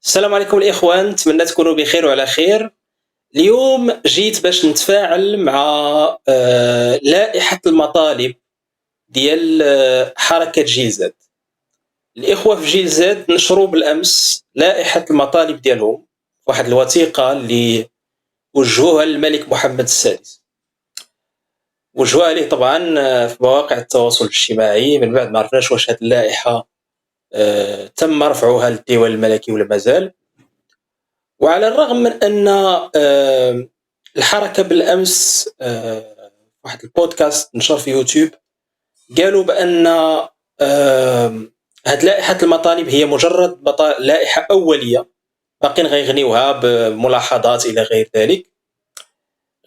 السلام عليكم الإخوان، نتمنى تكونوا بخير وعلى خير. اليوم جيت باش نتفاعل مع لائحة المطالب ديال حركة جيل زاد. الإخوة في جيل زاد نشروا بالأمس لائحة المطالب ديالهم، واحد الوثيقة اللي وجهوها للملك محمد السادس، وجهوها ليه طبعا في مواقع التواصل الاجتماعي. من بعد ما عرفناش واش هاد اللائحة تم رفعها للديوان الملكي ولا مازال. وعلى الرغم من أن الحركة بالأمس واحد البودكاست نشر في يوتيوب قالوا بأن هاد لائحة المطالب هي مجرد لائحة أولية، باقين غيغنيوها بملاحظات إلى غير ذلك،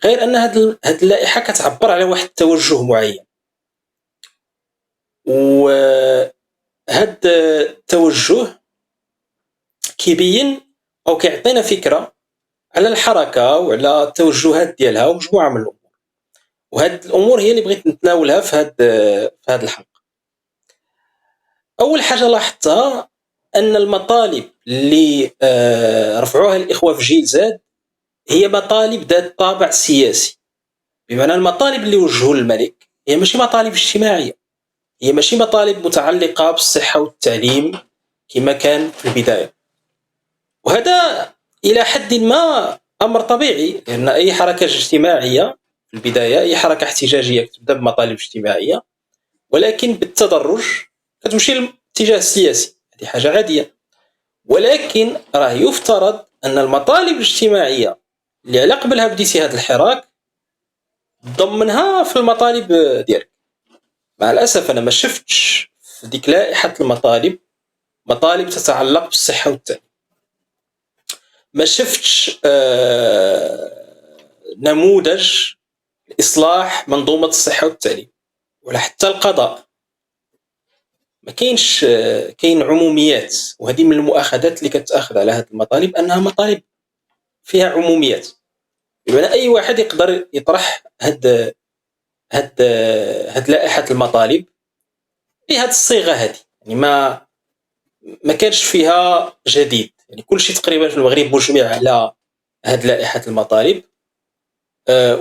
غير أن هاد اللائحة كتعبر على واحد التوجه معين، وهاد التوجه كيبين أو كيعطينا فكرة على الحركة وعلى التوجهات ديالها ومجموعة من الأمور. وهاد الأمور هي اللي بغيت نتناولها في هاد الحلقة. أول حاجة لاحظتها أن المطالب اللي رفعوها الإخوة في جيل زاد هي مطالب ذات طابع سياسي، بمعنى المطالب اللي وجهوا للملك هي ماشي مطالب اجتماعية، هي ماشي مطالب متعلقة بالصحة والتعليم كما كان في البداية. وهذا إلى حد ما أمر طبيعي، لأن أي حركة اجتماعية في البداية، أي حركة احتجاجية تبدأ بمطالب اجتماعية، ولكن بالتدرج كتمشي للاتجاه السياسي، هذه حاجة عادية. ولكن راه يفترض أن المطالب الاجتماعية اللي على قبلها بديتي هذا الحراك ضمنها في المطالب ديالك. مع الأسف أنا ما شفتش في ديك لائحة المطالب مطالب تتعلق بالصحة والتعليم، ما شفتش نموذج إصلاح منظومة الصحة والتعليم ولا حتى القضاء. ما كاينش، كاين عموميات، وهذه من المؤاخذات اللي كتاخذ على هذه المطالب انها مطالب فيها عموميات، بمعنى اي واحد يقدر يطرح هاد لائحة المطالب بهذه الصيغة هذه. يعني ما كانش فيها جديد، يعني كل شيء تقريبا في المغرب مجمع على هاد لائحة المطالب،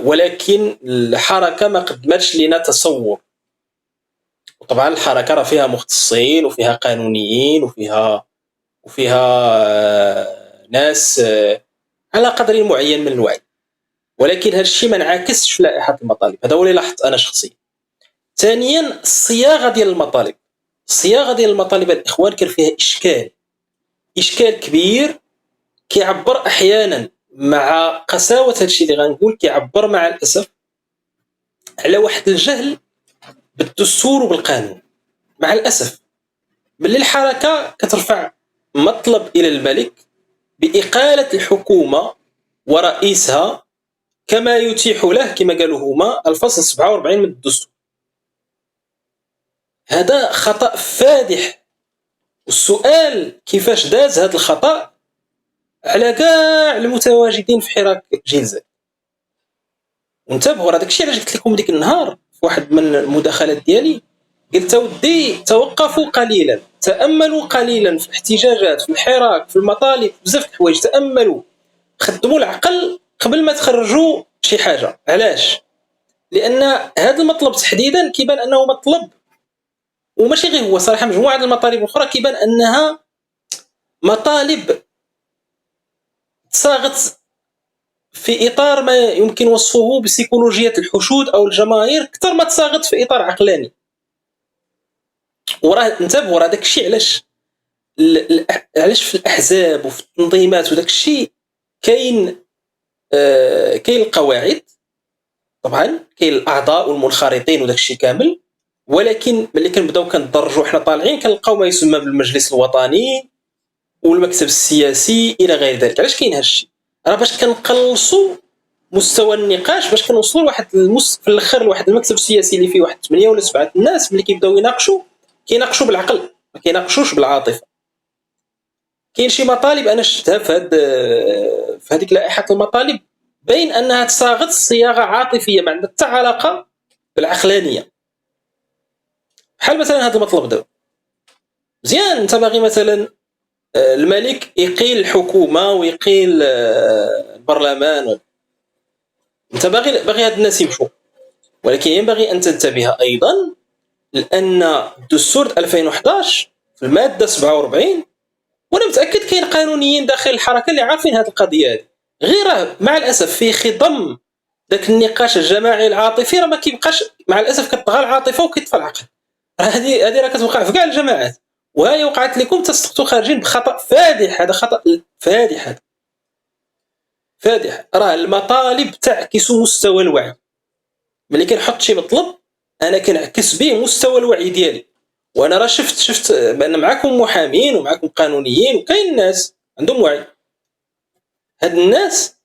ولكن الحركة ما قدمتش لنا تصور. وطبعا الحركة راه فيها مختصين وفيها قانونيين وفيها ناس على قدر معين من الوعي، ولكن هذا الشيء ما انعكسش في لائحة المطالب. هذا هو اللي لاحظت أنا شخصيا. ثانيا الصياغة ديال المطالب، الصياغة ديال المطالب الإخوان كان فيها إشكال كبير، كيعبر أحيانا مع قساوة هذا الشيء اللي غنقول، كيعبر مع الأسف على واحد الجهل بالدستور وبالقانون. مع الأسف ملي الحركة كترفع مطلب إلى الملك بإقالة الحكومة ورئيسها كما يتيح له، كما قالوا هما الفصل 47 من الدستور، هذا خطأ فادح. والسؤال كيفاش داز هذا الخطأ على كاع المتواجدين في حراك جيل زاد. وانتبهوا، راه داكشي علاش قلت لكم ديك النهار في واحد من المداخلات ديالي، قلت ودي توقفوا قليلا، تأملوا قليلا في الاحتجاجات، في الحراك، في المطالب، بزاف د الحوايج، تأملوا، خدموا العقل قبل ما تخرجوا شي حاجة. علاش؟ لأن هذا المطلب تحديدا كيبان أنه مطلب، وماشي غير هو صراحة، مجموعة من المطالب الأخرى كيبان أنها مطالب تصاغت في إطار ما يمكن وصفه بسيكولوجية الحشود أو الجماهير أكثر ما تصاغت في إطار عقلاني. وراه انتبهوا، راه داك الشيء علاش في الأحزاب وفي التنظيمات وداك الشيء كاين القواعد، طبعا كاين الأعضاء والمنخرطين وداك الشيء كامل، ولكن ملي كنبداو كندرجوا حنا طالعين كنلقاو ما يسمى بالمجلس الوطني والمكتب السياسي الى غير ذلك. علاش كاين هذا الشيء؟ راه باش كنقلصوا مستوى النقاش، باش كنوصلوا لواحد في الاخر لواحد المكتب السياسي اللي فيه واحد 8 ولا 7 الناس ملي كيبداو كيناقشوا بالعقل، ما كيناقشوش بالعاطفه. كاين شي مطالب انا شفتها في هذيك لائحه المطالب بين انها تصاغت صياغه عاطفيه ما عندها حتى علاقه بالعقلانيه. بحال مثلا هذا المطلب دابا مزيان، انت باغي مثلا الملك يقيل الحكومه ويقيل البرلمان. انت باغي هاد الناس يمشوا، ولكن ينبغي ان تنتبه ايضا لان الدستور 2011 في الماده 47، وانا متاكد كاين قانونيين داخل الحركه اللي عارفين هذه القضيه هذه، غير مع الاسف في خضم ذاك النقاش الجماعي العاطفي راه ما كيبقاش، مع الاسف كتطغى العاطفه وكيطفى العقل. هذه راه كتوقع في كاع الجماعات، وهي وقعت لكم تسقطوا خارجين بخطا فادح. هذا خطا فادح، هذا فادح. راه المطالب تعكس مستوى الوعي. ملي كنحط شي مطلب انا كنعكس به مستوى الوعي ديالي. وانا راه شفت بان معكم محامين ومعكم قانونيين وكاين ناس عندهم وعي. هاد الناس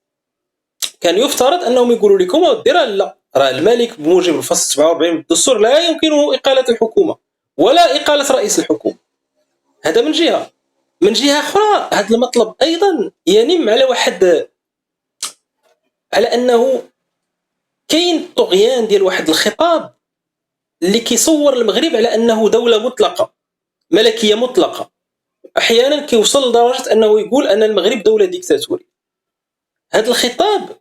كان يفترض انهم يقولوا لكم ودي لا، راه الملك بموجب الفصل 47 من الدستور لا يمكنه اقاله الحكومه ولا اقاله رئيس الحكومه. هذا من جهه. من جهه اخرى هذا المطلب ايضا ينم على على انه كاين طغيان ديال واحد الخطاب اللي كيصور المغرب على انه دوله مطلقه، ملكيه مطلقه. احيانا كيوصل لدرجه انه يقول ان المغرب دوله ديكتاتوريه. هذا الخطاب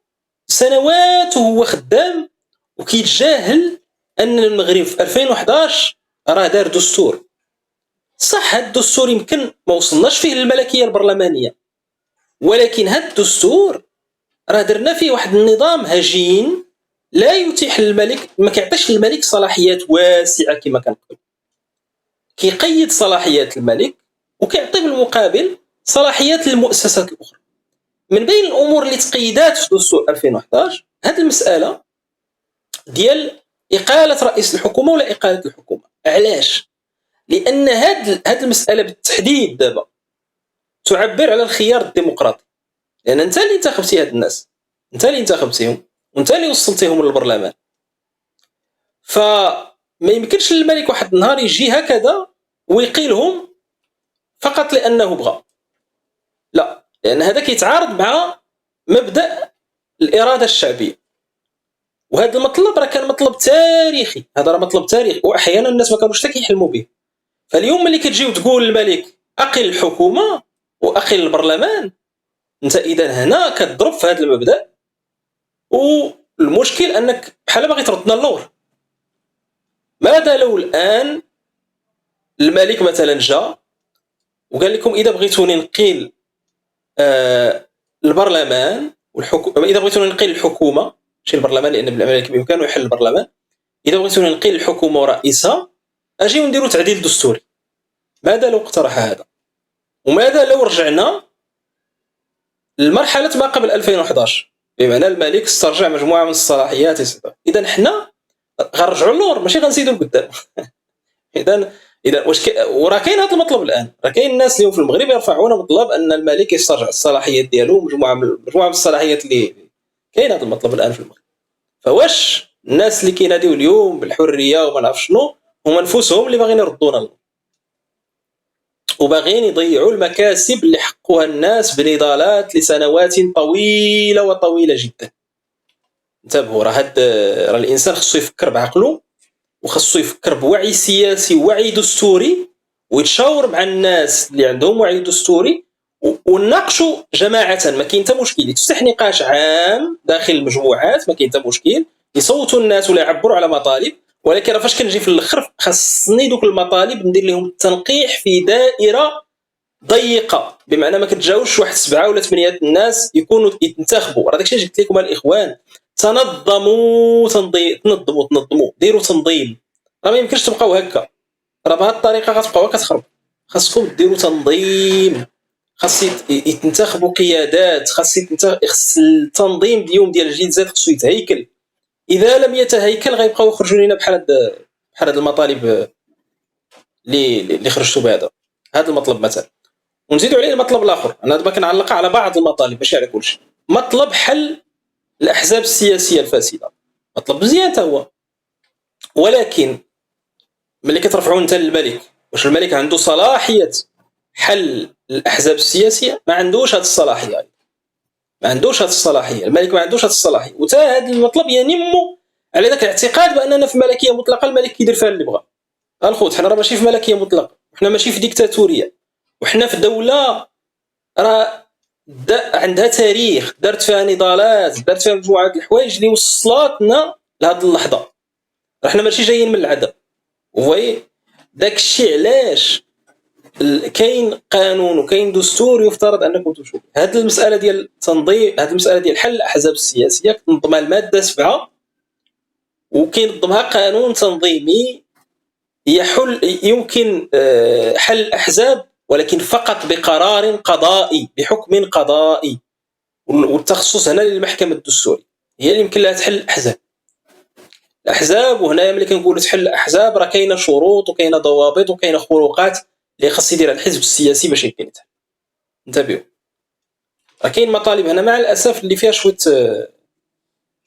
سنوات وهو خدام وكيتجاهل ان المغرب في 2011 راه دار دستور. صح هذا الدستور يمكن ما وصلناش فيه للملكيه البرلمانيه، ولكن هذا الدستور راه درنا فيه واحد النظام هجين لا يتيح للملك، ما كيعطيش للملك صلاحيات واسعه كما كنقول. كيقيد صلاحيات الملك وكيعطي بالمقابل صلاحيات للمؤسسات الاخرى. من بين الامور اللي تقيدات في دستور 2011 هذه المساله ديال اقاله رئيس الحكومه ولا اقاله الحكومه. علاش؟ لان هذه المساله بالتحديد دابا تعبر على الخيار الديمقراطي، لان انت اللي انتخبتي هاد الناس، انت اللي انتخبتيهم وانت اللي وصلتيهم للبرلمان. فما يمكنش للملك واحد النهار يجي هكذا ويقيلهم فقط لانه بغى. لا، لان هذا كيتعارض مع مبدا الاراده الشعبيه. وهذا المطلب راه كان مطلب تاريخي، هذا راه مطلب تاريخي واحيانا الناس ما كانوش حتى كيحلموا به. فاليوم ملي كتجي وتقول للملك اقل الحكومه واقل البرلمان، انت اذا هنا كتضرب في هذا المبدا، والمشكل انك بحال باغي تردنا اللور. ماذا لو الان الملك مثلا جا وقال لكم اذا بغيتوني نقيل البرلمان والحكومه، اذا بغيتوني نقيل الحكومه ماشي البرلمان لان الملك بامكانه يحل البرلمان، اذا بغيتوني نقيل الحكومه ورئيسها اجي ونديروا تعديل دستوري. ماذا لو اقترح هذا؟ وماذا لو رجعنا لمرحله ما قبل 2011، بمعنى الملك استرجع مجموعه من الصلاحيات؟ اذا حنا غنرجعوا للور ماشي غنزيدوا لقدام. اذا واش وراه كاين هذا المطلب الان، راه كاين الناس اليوم في المغرب يرفعون مطلب ان الملك يسترجع الصلاحيات ديالو، مجموعه من الصلاحيات اللي كاين هذا المطلب الان في المغرب. فواش الناس اللي كيناديو اليوم بالحريه وما نعرف شنو هما انفسهم اللي باغيين يردونا وباغيين يضيعوا المكاسب اللي حقوها الناس بنضالات لسنوات طويله وطويله جدا؟ انتبهوا، راه الانسان خصو يفكر بعقله وخصو يفكر بوعي سياسي ووعي دستوري ويتشاور مع الناس اللي عندهم وعي دستوري ونناقشوا جماعه. ما كاين حتى مشكل يتفتح نقاش عام داخل المجموعات، ما كاين حتى مشكل يصوتوا الناس ولا يعبروا على مطالب، ولكن فاش كنجي في الاخر خاصني دوك المطالب ندير لهم التنقيح في دائره ضيقه، بمعنى ما كتجاوزش واحد 7 ولا 8 الناس يكونوا ينتخبوا. راه داكشي اللي قلت لكم الاخوان، تنظموا تنظموا ديروا تنظيم. راه ما يمكنش تبقاو هكا، راه بهذه الطريقه غتبقاو كتخربوا. خاصكم ديروا تنظيم، خاص يتنتخبوا قيادات، خاص التنظيم ديال الجلسات خصو يتهيكل. اذا لم يتهيكل غيبقاو يخرجوا لنا بحال هاد المطالب اللي خرجتوا بهذا المطلب مثلا. ونزيدوا عليه المطلب الاخر، انا دابا كنعلق على بعض المطالب ماشي على كلشي. مطلب حل الاحزاب السياسيه الفاسده، مطلب مزيان حتى هو، ولكن ملي كترفعوا انت للملك، واش الملك عنده صلاحيه حل الاحزاب السياسيه؟ ما عندوش هذه الصلاحيه، ما عندوش هذه الصلاحيه. الملك ما عندوش هذه الصلاحيه، وتا هذا المطلب ينم على ذاك الاعتقاد باننا في ملكيه مطلقه، الملك كيدير فيها اللي بغا. الخوت حنا راه ماشي في ملكيه مطلقه، حنا ماشي في ديكتاتوريه، وحنا في دوله راه عندها تاريخ، دارت فيها نضالات، دارت فيها مجموعه الحوايج اللي وصلاتنا لهاد اللحظه. حنا ماشي جايين من العدم. وفي داك الشيء علاش كاين قانون وكاين دستور يفترض انكم تمشوا. هذه المساله ديال التنظيم، هذه المساله ديال حل الاحزاب السياسيه كتنظمها الماده 7، وكينظمها قانون تنظيمي يمكن حل الاحزاب، ولكن فقط بقرار قضائي، بحكم قضائي. والتخصص هنا للمحكمه الدستوريه، هي اللي يمكن لها تحل الاحزاب. وهنايا ملي كنقولوا تحل الاحزاب راه كاينه شروط وكاينه ضوابط وكاينه خروقات اللي خاص يديرها الحزب السياسي باش يمكن يتحل. انتبهوا، راه كاين مطالب هنا مع الاسف اللي فيها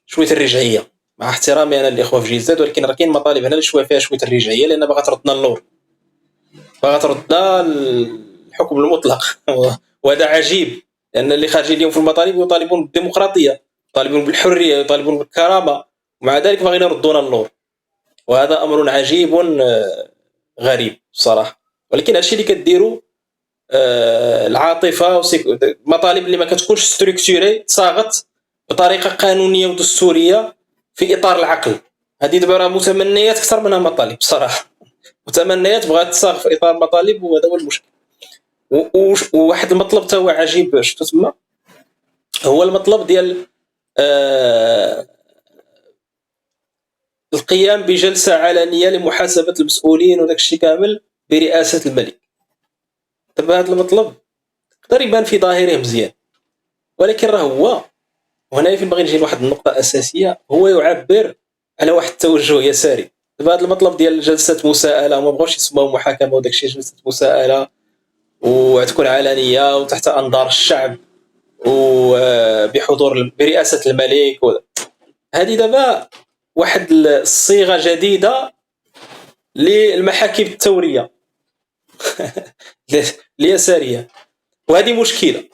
شويه الرجعيه، مع احترامي انا الاخوه في جيل زاد، ولكن راه كاين مطالب هنا اللي فيها شويه الرجعيه، لان باغا تردنا اللور، باغا تردنا الحكم المطلق. وهذا عجيب، لان اللي خارجين اليوم في المطالب يطالبون بالديمقراطيه، يطالبون بالحريه، يطالبون بالكرامه، ومع ذلك باغيين يردونا اللور. وهذا امر عجيب غريب بصراحه. ولكن هادشي اللي كديروا العاطفه مطالب اللي ما كتكونش ستركتوري، تصاغت بطريقه قانونيه ودستوريه في اطار العقل. هذه دابا راه متمنيات اكثر منها مطالب بصراحه. متمنيات بغات تصاغ في اطار مطالب، وهذا هو المشكل. وواحد المطلب حتى هو عجيب شفتو تما، هو المطلب ديال القيام بجلسه علنيه لمحاسبه المسؤولين وداك الشيء كامل برئاسه الملك. دابا هذا المطلب يقدر يبان في ظاهره مزيان، ولكن راه هو، وهنا فين باغي نجي لواحد النقطه اساسيه، هو يعبر على واحد التوجه يساري. دابا هذا المطلب ديال جلسه مساءله، وما بغاوش يسموها محاكمه وداك الشيء، جلسه مساءله وتكون علنيه وتحت انظار الشعب وبحضور برئاسه الملك. هذه دابا واحد الصيغه جديده للمحاكم الثوريه اليساريه، وهذه مشكله.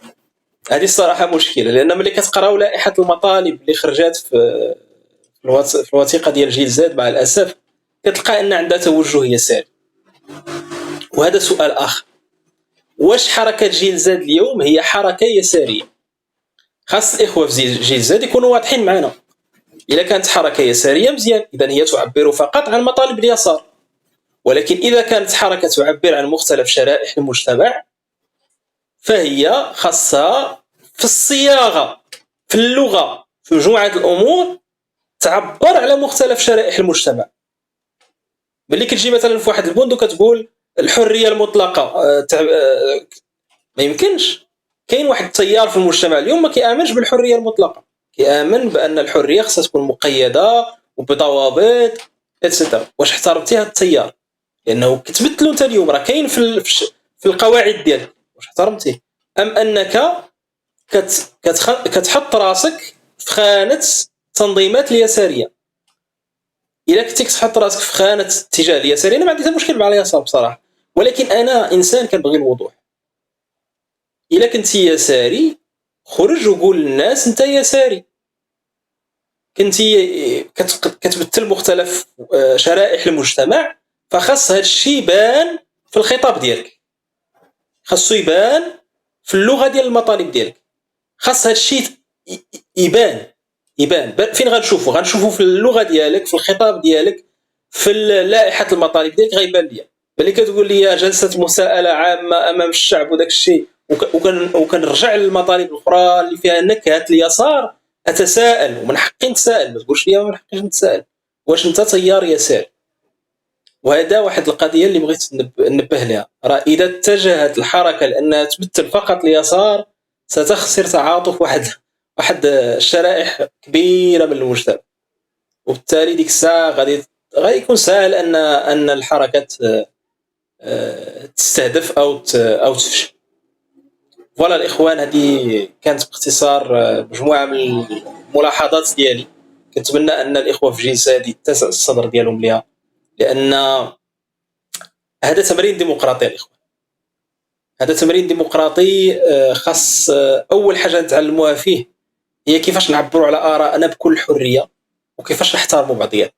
هذه الصراحه مشكله، لان ملي كتقراو لائحه المطالب اللي خرجت في الوثيقه ديال جيل زاد، مع الاسف كتلقى ان عندها توجه يساري. وهذا سؤال اخر، واش حركه جيل زاد اليوم هي حركه يساريه؟ خاص الاخوه في جيل زاد يكونوا واضحين معنا. اذا كانت حركه يساريه مزيان، اذا هي تعبر فقط عن مطالب اليسار. ولكن اذا كانت حركه تعبر عن مختلف شرائح المجتمع، فهي خاصها في الصياغه، في اللغه، في مجموعه الامور تعبر على مختلف شرائح المجتمع. ملي كتجي مثلا في واحد البند وكتقول الحريه المطلقه، ما يمكنش. كاين واحد التيار في المجتمع اليوم ما كيامنش بالحريه المطلقه، كيامن بان الحريه خاصها تكون مقيده وبضوابط اتسيتيرا. واش احترمتي هذا التيار؟ لانه كتبدلوا انت اليوم، راه كاين في القواعد ديالك. واش احترمتيه؟ ام انك كتحط راسك في خانه التنظيمات اليساريه؟ الا كنتي كتحط راسك في خانه الاتجاه اليساري، انا ما عندي مشكل مع اليسار بصراحه، ولكن انا انسان كنبغي الوضوح. الا كنتي يساري خرج وقول للناس انت يساري. كنتي كتمثل مختلف شرائح المجتمع، فخاص هذا الشيء يبان في الخطاب ديالك، خاصو يبان في اللغه ديال المطالب ديالك، خاص هذا الشيء يبان. فين غنشوفوا في اللغه ديالك، في الخطاب ديالك، في لائحه المطالب ديالك غيبان ليا. ملي كتقول لي جلسه مساءله عامه امام الشعب وداك الشيء، وكنرجع للمطالب الاخرى اللي فيها نكهه اليسار، اتساءل، ومن حقي نتساءل. ما تقولش لي ما حقيش نتساءل، واش انت تيار يسار؟ وهذا واحد القضيه اللي بغيت ننبه لها. راه اذا اتجهت الحركه لانها تمثل فقط اليسار، ستخسر تعاطف واحد الشرائح كبيره من المجتمع، وبالتالي ديك الساعه غيكون سهل ان الحركات تستهدف او تفشل. فوالا الاخوان، هذه كانت باختصار مجموعه من الملاحظات ديالي. كنتمنى ان الاخوه في جيل زاد يتسع الصدر ديالهم ليها، لان هذا تمرين ديمقراطي الاخوان. هذا تمرين ديمقراطي خاص اول حاجه نتعلموها فيه هي كيفاش نعبروا على آرائنا بكل حريه، وكيفاش نحترموا بعضياتنا.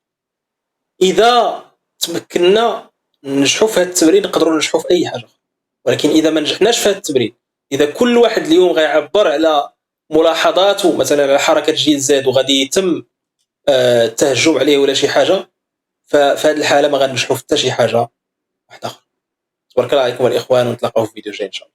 اذا تمكننا ننجحوا في هذا التمرين نقدروا ننجحوا في اي حاجه. ولكن اذا ما نجحناش في هذا التمرين، اذا كل واحد اليوم غيعبر على ملاحظاته مثلا على حركه جيل زاد وغادي يتم التهجم عليه ولا شي حاجه، ففي هذه الحاله ما غنجحوا في حتى شي حاجه واحده اخرى. تبارك الله عليكم الاخوان، ونتلاقاو في فيديو جاي ان شاء الله.